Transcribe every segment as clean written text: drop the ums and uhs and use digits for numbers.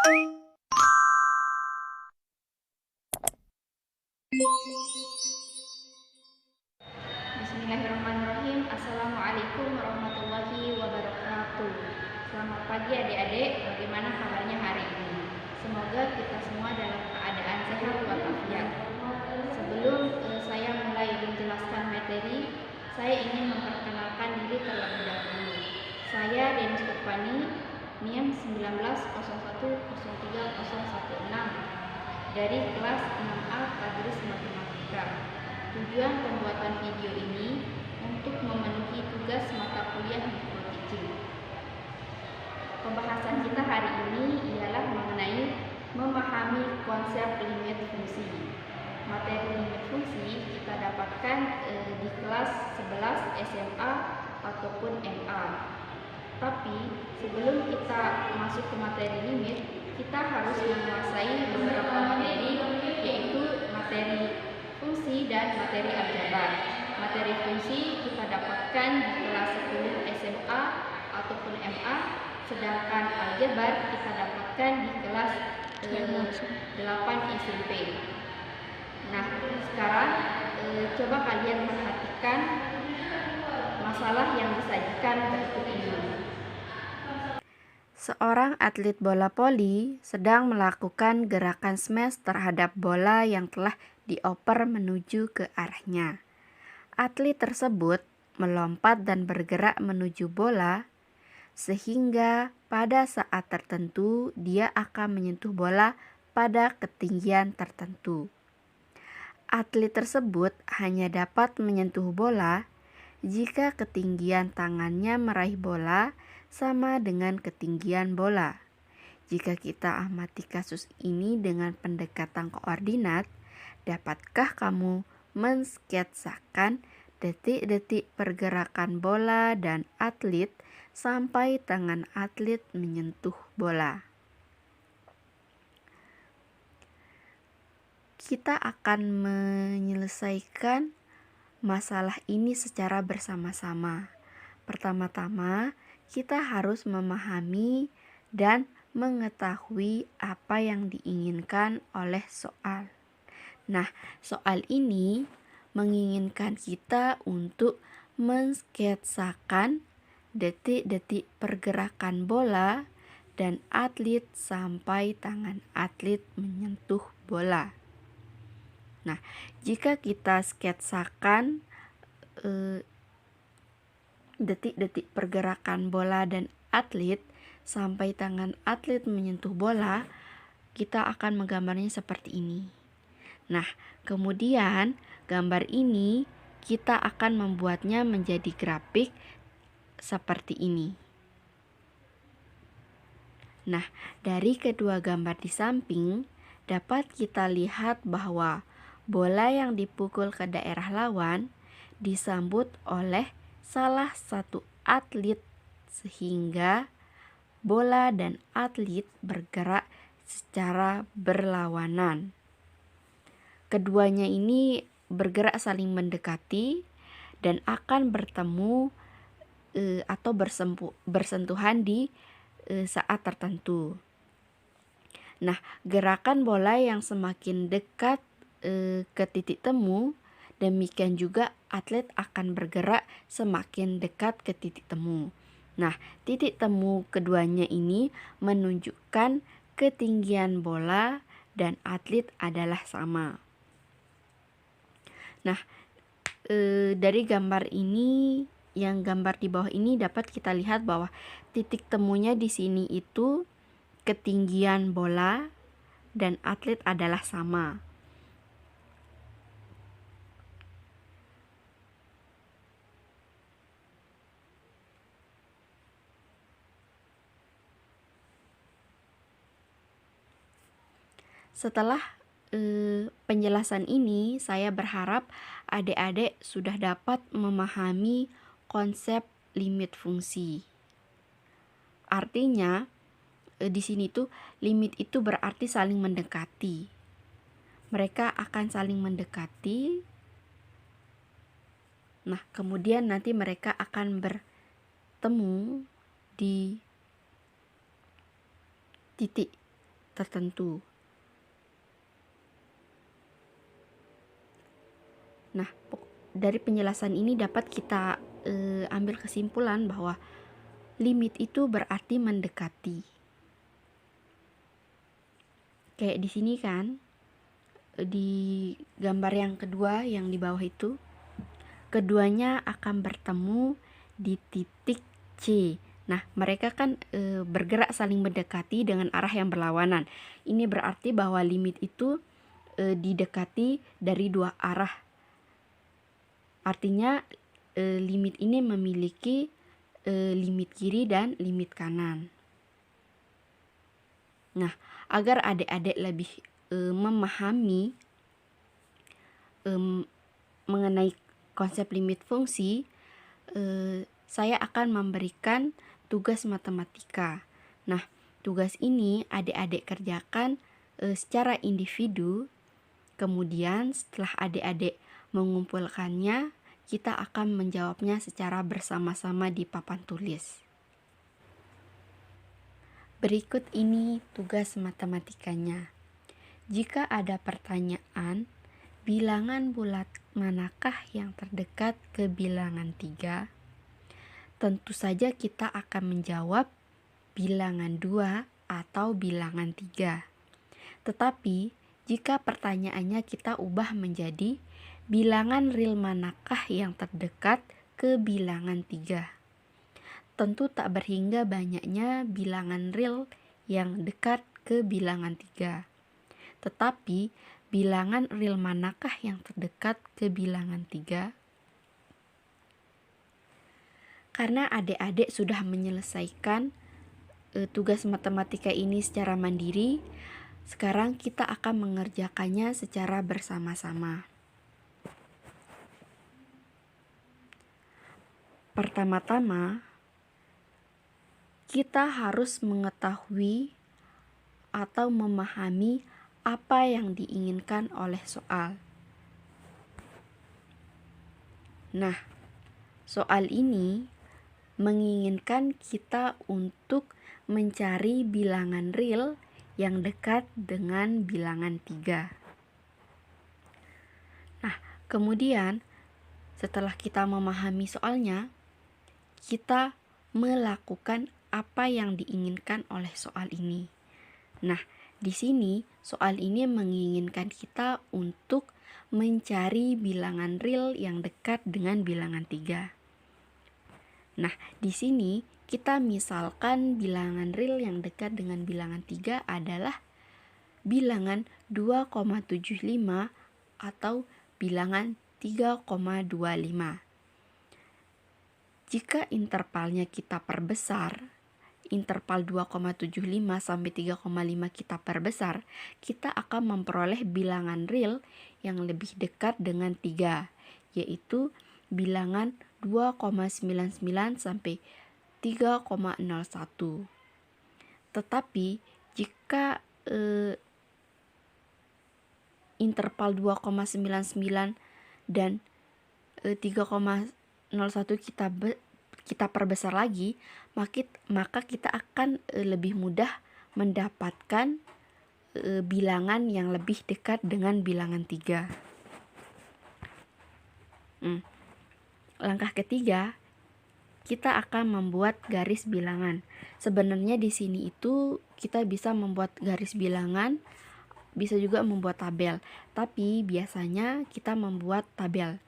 Bismillahirrahmanirrahim. Assalamualaikum warahmatullahi wabarakatuh. Selamat pagi adik-adik, bagaimana kabarnya hari ini? Semoga kita semua dalam keadaan sehat walafiat. Sebelum saya mulai menjelaskan materi, saya ingin memperkenalkan diri terlebih dahulu. Saya Denis Kupani, NIM 1901030016 dari kelas 6A Tadris Matematika. Tujuan pembuatan video ini untuk memenuhi tugas mata kuliah microteaching. Pembahasan kita hari ini ialah mengenai memahami konsep limit fungsi. Materi limit fungsi kita dapatkan di kelas 11 SMA ataupun MA. Tapi sebelum kita masuk ke materi limit, kita harus menguasai beberapa materi, yaitu materi fungsi dan materi aljabar. Materi fungsi kita dapatkan di kelas 10 SMA ataupun MA, sedangkan aljabar kita dapatkan di kelas 8 SMP. Nah, sekarang coba kalian perhatikan masalah yang disajikan berikut ini. Seorang atlet bola voli sedang melakukan gerakan smash terhadap bola yang telah dioper menuju ke arahnya. Atlet tersebut melompat dan bergerak menuju bola, sehingga pada saat tertentu dia akan menyentuh bola pada ketinggian tertentu. Atlet tersebut hanya dapat menyentuh bola jika ketinggian tangannya meraih bola sama dengan ketinggian bola. Jika kita amati kasus ini dengan pendekatan koordinat, dapatkah kamu mensketsakan detik-detik pergerakan bola dan atlet sampai tangan atlet menyentuh bola? Kita akan menyelesaikan masalah ini secara bersama-sama. Pertama-tama, kita harus memahami dan mengetahui apa yang diinginkan oleh soal. Nah, soal ini menginginkan kita untuk mensketsakan detik-detik pergerakan bola dan atlet sampai tangan atlet menyentuh bola. Nah, jika kita sketsakan detik-detik pergerakan bola dan atlet sampai tangan atlet menyentuh bola, kita akan menggambarnya seperti ini. Nah, kemudian gambar ini kita akan membuatnya menjadi grafik seperti ini. Nah, dari kedua gambar di samping dapat kita lihat bahwa bola yang dipukul ke daerah lawan disambut oleh salah satu atlet sehingga bola dan atlet bergerak secara berlawanan. Keduanya ini bergerak saling mendekati dan akan bertemu atau bersentuhan di saat tertentu. Nah, gerakan bola yang semakin dekat ke titik temu, demikian juga atlet akan bergerak semakin dekat ke titik temu. Nah, titik temu keduanya ini menunjukkan ketinggian bola dan atlet adalah sama. Nah, dari gambar ini, yang gambar di bawah ini dapat kita lihat bahwa titik temunya di sini itu ketinggian bola dan atlet adalah sama. Setelah penjelasan ini, saya berharap adik-adik sudah dapat memahami konsep limit fungsi. Artinya, di sini tuh limit itu berarti saling mendekati. Mereka akan saling mendekati. Nah, kemudian nanti mereka akan bertemu di titik tertentu. Nah, dari penjelasan ini dapat kita ambil kesimpulan bahwa limit itu berarti mendekati. Kayak di sini kan, di gambar yang kedua yang di bawah itu, keduanya akan bertemu di titik C. Nah, mereka kan bergerak saling mendekati dengan arah yang berlawanan. Ini berarti bahwa limit itu didekati dari dua arah. Artinya limit ini memiliki limit kiri dan limit kanan. Nah, agar adik-adik lebih memahami mengenai konsep limit fungsi, saya akan memberikan tugas matematika. Nah, tugas ini adik-adik kerjakan secara individu. Kemudian setelah adik-adik mengumpulkannya, kita akan menjawabnya secara bersama-sama di papan tulis. Berikut ini tugas matematikanya. Jika ada pertanyaan, bilangan bulat manakah yang terdekat ke bilangan 3? Tentu saja kita akan menjawab bilangan 2 atau bilangan 3. Tetapi, jika pertanyaannya kita ubah menjadi bilangan real manakah yang terdekat ke bilangan 3? Tentu tak berhingga banyaknya bilangan real yang dekat ke bilangan 3. Tetapi, bilangan real manakah yang terdekat ke bilangan 3? Karena adik-adik sudah menyelesaikan tugas matematika ini secara mandiri, sekarang kita akan mengerjakannya secara bersama-sama. Pertama-tama, kita harus mengetahui atau memahami apa yang diinginkan oleh soal. Nah, soal ini menginginkan kita untuk mencari bilangan real yang dekat dengan bilangan 3. Nah, kemudian setelah kita memahami soalnya, kita melakukan apa yang diinginkan oleh soal ini. Nah, di sini soal ini menginginkan kita untuk mencari bilangan real yang dekat dengan bilangan 3. Nah, di sini kita misalkan bilangan real yang dekat dengan bilangan 3 adalah bilangan 2,75 atau bilangan 3,25. Jika intervalnya kita perbesar, interval 2,75 sampai 3,5 kita perbesar, kita akan memperoleh bilangan real yang lebih dekat dengan 3, yaitu bilangan 2,99 sampai 3,01. Tetapi jika interval 2,99 dan 3,01 kita perbesar lagi, maka kita akan lebih mudah mendapatkan bilangan yang lebih dekat dengan bilangan 3. Langkah ketiga, kita akan membuat garis bilangan. Sebenarnya di sini itu kita bisa membuat garis bilangan, bisa juga membuat tabel, tapi biasanya kita membuat tabel.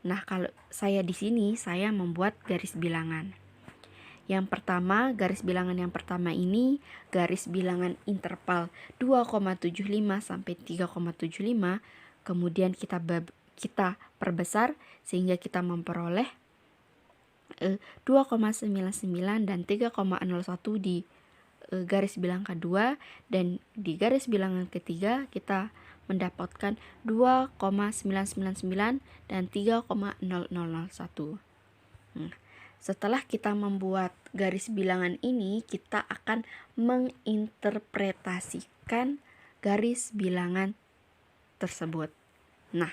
Nah, kalau saya di sini saya membuat garis bilangan. Yang pertama, garis bilangan yang pertama ini garis bilangan interval 2,75 sampai 3,75, kemudian kita perbesar sehingga kita memperoleh 2,99 dan 3,01 di garis bilangan kedua, dan di garis bilangan ketiga kita mendapatkan 2,999 dan 3,0001. Setelah kita membuat garis bilangan ini, kita akan menginterpretasikan garis bilangan tersebut. Nah,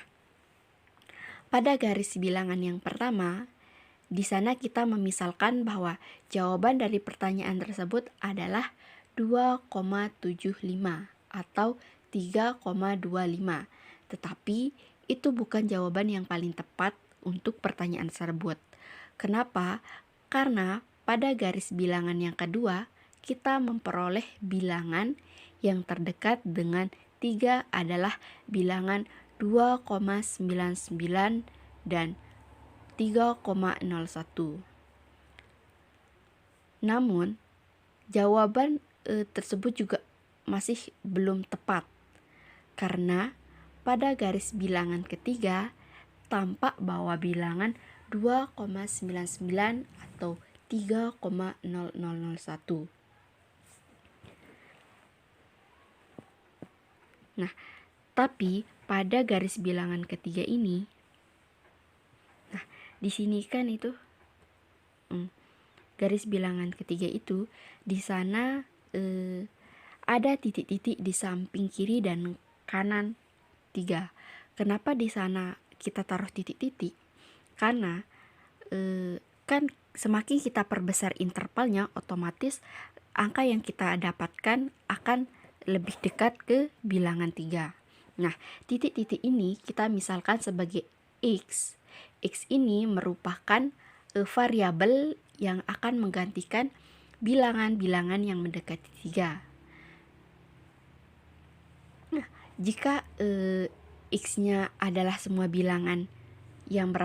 pada garis bilangan yang pertama, di sana kita memisalkan bahwa jawaban dari pertanyaan tersebut adalah 2,75 atau 3,25. Tetapi itu bukan jawaban yang paling tepat untuk pertanyaan tersebut. Kenapa? Karena pada garis bilangan yang kedua, kita memperoleh bilangan yang terdekat dengan 3 adalah bilangan 2,99 dan 3,01. Namun, jawaban tersebut juga masih belum tepat karena pada garis bilangan ketiga tampak bahwa bilangan 2,99 atau 3,0001. Nah, tapi pada garis bilangan ketiga ini, nah di sini kan itu garis bilangan ketiga itu di sana ada titik-titik di samping kiri dan kanan 3. Kenapa di sana kita taruh titik-titik? Karena kan semakin kita perbesar intervalnya, otomatis angka yang kita dapatkan akan lebih dekat ke bilangan 3. Nah, titik-titik ini kita misalkan sebagai X. X ini merupakan variabel yang akan menggantikan bilangan-bilangan yang mendekati 3. Nah, jika X-nya adalah semua bilangan yang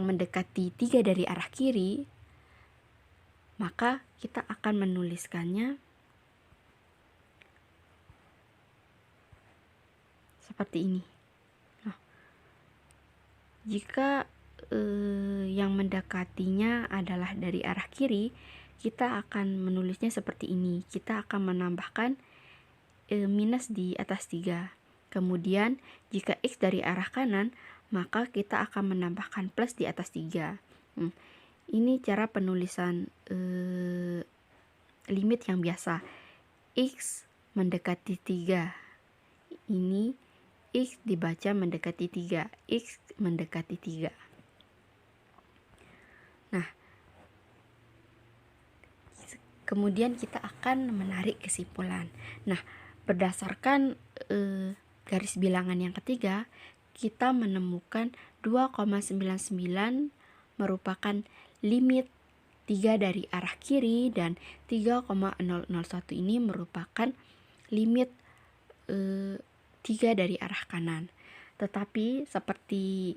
mendekati 3 dari arah kiri, maka kita akan menuliskannya seperti ini. Nah, jika yang mendekatinya adalah dari arah kiri, kita akan menulisnya seperti ini. Kita akan menambahkan minus di atas 3. Kemudian jika X dari arah kanan, maka kita akan menambahkan plus di atas 3. Ini cara penulisan limit yang biasa. X mendekati 3. Ini X dibaca mendekati 3. X mendekati 3. Nah, kemudian kita akan menarik kesimpulan. Nah, berdasarkan garis bilangan yang ketiga, kita menemukan 2,99 merupakan limit 3 dari arah kiri dan 3,001 ini merupakan limit 3 dari arah kanan. Tetapi seperti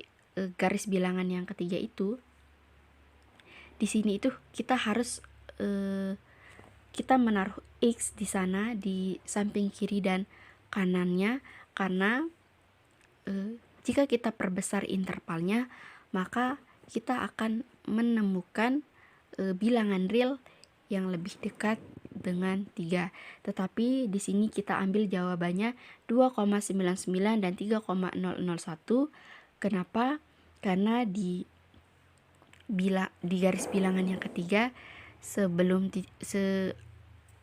garis bilangan yang ketiga itu, di sini itu kita harus kita menaruh X di sana di samping kiri dan kanannya, karena jika kita perbesar intervalnya, maka kita akan menemukan bilangan real yang lebih dekat dengan 3. Tetapi di sini kita ambil jawabannya 2,99 dan 3,001. Kenapa? Karena di garis bilangan yang ketiga,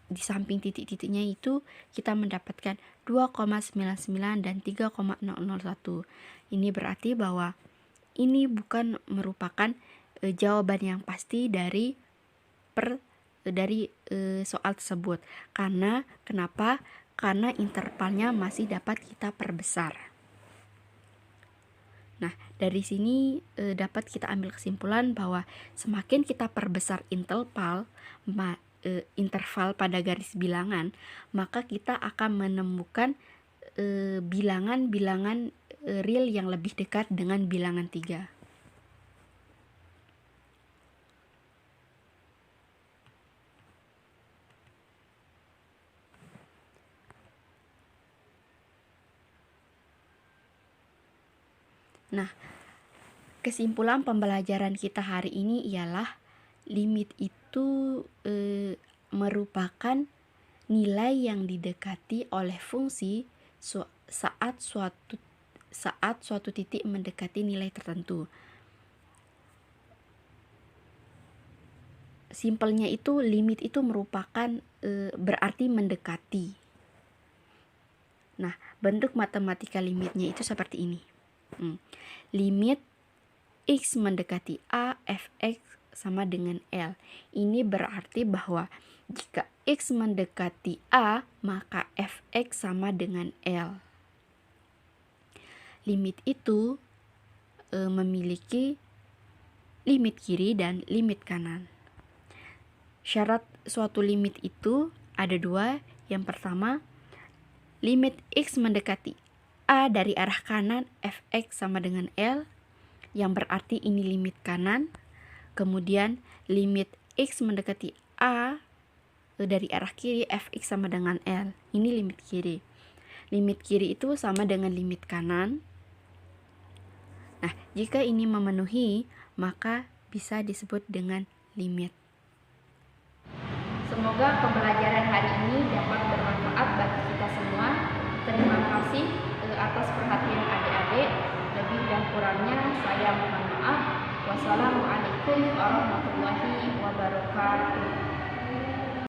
di samping titik-titiknya itu kita mendapatkan 2,99 dan 3,001. Ini berarti bahwa ini bukan merupakan jawaban yang pasti dari soal tersebut. Kenapa? Karena intervalnya masih dapat kita perbesar. Nah, dari sini dapat kita ambil kesimpulan bahwa semakin kita perbesar interval pada garis bilangan, maka kita akan menemukan bilangan-bilangan real yang lebih dekat dengan bilangan 3. Nah, kesimpulan pembelajaran kita hari ini ialah limit itu merupakan nilai yang didekati oleh fungsi saat suatu titik mendekati nilai tertentu. Simpelnya itu limit itu merupakan berarti mendekati. Nah, bentuk matematika limitnya itu seperti ini. Limit X mendekati A, fx sama dengan L. Ini berarti bahwa jika X mendekati A, maka fx sama dengan L. Limit itu memiliki limit kiri dan limit kanan. Syarat suatu limit itu ada dua. Yang pertama, limit X mendekati A dari arah kanan, fx sama dengan L, yang berarti ini limit kanan. Kemudian limit X mendekati A dari arah kiri, fx sama dengan L, ini limit kiri. Limit kiri itu sama dengan limit kanan. Nah, jika ini memenuhi, maka bisa disebut dengan limit. Semoga pembelajaran hari ini dapat bermanfaat bagi kita semua. Terima kasih atas perhatian adik-adik. Lebih dan kurangnya saya mohon maaf. Wassalamualaikum warahmatullahi wabarakatuh.